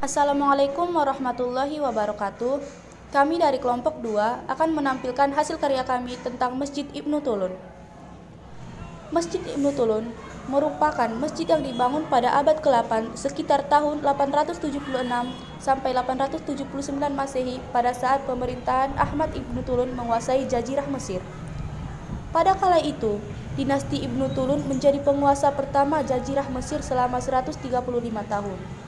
Assalamualaikum warahmatullahi wabarakatuh. Kami dari kelompok 2 akan menampilkan hasil karya kami tentang Masjid Ibnu Tulun. Masjid Ibnu Tulun merupakan masjid yang dibangun pada abad ke-8 sekitar tahun 876 sampai 879 Masehi pada saat pemerintahan Ahmad Ibnu Tulun menguasai Jazirah Mesir. Pada kala itu, dinasti Ibnu Tulun menjadi penguasa pertama Jazirah Mesir selama 135 tahun.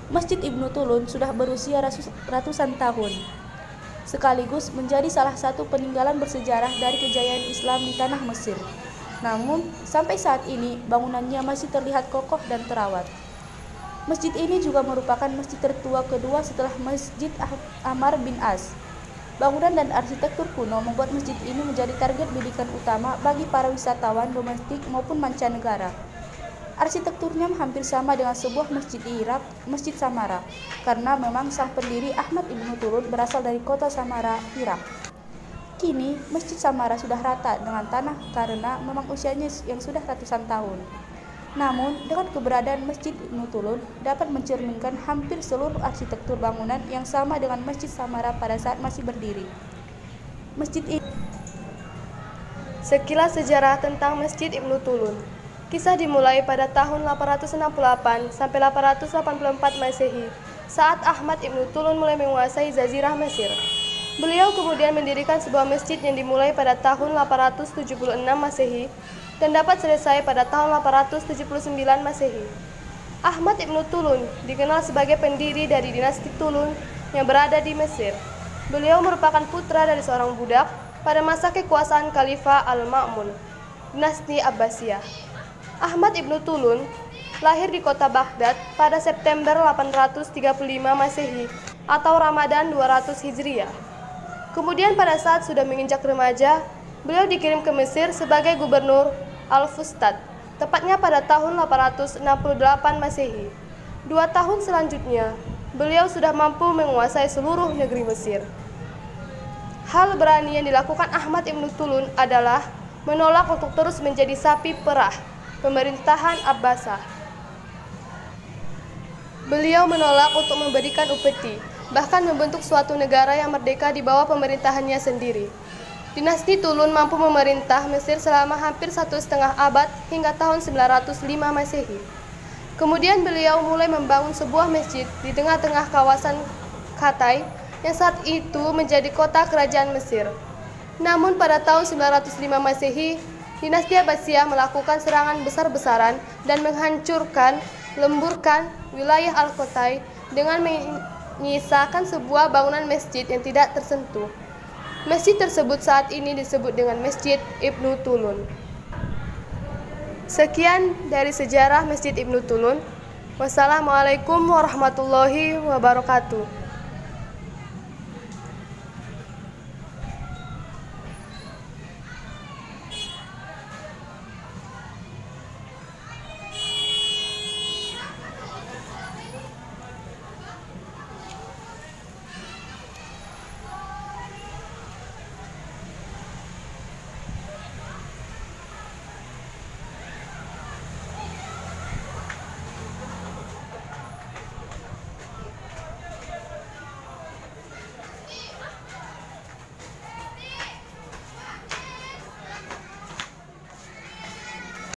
Masjid Ibnu Tulun sudah berusia ratusan tahun, sekaligus menjadi salah satu peninggalan bersejarah dari kejayaan Islam di tanah Mesir. Namun, sampai saat ini bangunannya masih terlihat kokoh dan terawat. Masjid ini juga merupakan masjid tertua kedua setelah Masjid Ammar bin As. Bangunan dan arsitektur kuno membuat masjid ini menjadi target bidikan utama bagi para wisatawan domestik maupun mancanegara. Arsitekturnya hampir sama dengan sebuah masjid di Irak, Masjid Samarra, karena memang sang pendiri Ahmad Ibnu Tulun berasal dari kota Samarra, Irak. Kini, Masjid Samarra sudah rata dengan tanah karena memang usianya yang sudah ratusan tahun. Namun, dengan keberadaan Masjid Ibnu Tulun dapat mencerminkan hampir seluruh arsitektur bangunan yang sama dengan Masjid Samarra pada saat masih berdiri. Masjid ini Sekilas sejarah tentang Masjid Ibnu Tulun. Kisah dimulai pada tahun 868 sampai 884 Masehi, saat Ahmad Ibnu Tulun mulai menguasai Jazirah Mesir. Beliau kemudian mendirikan sebuah masjid yang dimulai pada tahun 876 Masehi dan dapat selesai pada tahun 879 Masehi. Ahmad Ibnu Tulun dikenal sebagai pendiri dari dinasti Tulun yang berada di Mesir. Beliau merupakan putra dari seorang budak pada masa kekuasaan Khalifah Al-Ma'mun, dinasti Abbasiyah. Ahmad Ibnu Tulun lahir di kota Baghdad pada September 835 Masehi atau Ramadan 200 Hijriah. Kemudian pada saat sudah menginjak remaja, beliau dikirim ke Mesir sebagai gubernur Al-Fustat, tepatnya pada tahun 868 Masehi. 2 tahun selanjutnya, beliau sudah mampu menguasai seluruh negeri Mesir. Hal berani yang dilakukan Ahmad Ibnu Tulun adalah menolak untuk terus menjadi sapi perah pemerintahan Abbasah. Beliau menolak untuk memberikan upeti, bahkan membentuk suatu negara yang merdeka di bawah pemerintahannya sendiri. Dinasti Tulun mampu memerintah Mesir selama hampir 1,5 abad hingga tahun 905 Masehi. Kemudian beliau mulai membangun sebuah masjid di tengah-tengah kawasan Khatay yang saat itu menjadi kota kerajaan Mesir. Namun pada tahun 905 Masehi, dinasti Abbasiyah melakukan serangan besar-besaran dan lemburkan wilayah Al-Khatay dengan menyisakan sebuah bangunan masjid yang tidak tersentuh. Masjid tersebut saat ini disebut dengan Masjid Ibnu Tulun. Sekian dari sejarah Masjid Ibnu Tulun. Wassalamualaikum warahmatullahi wabarakatuh.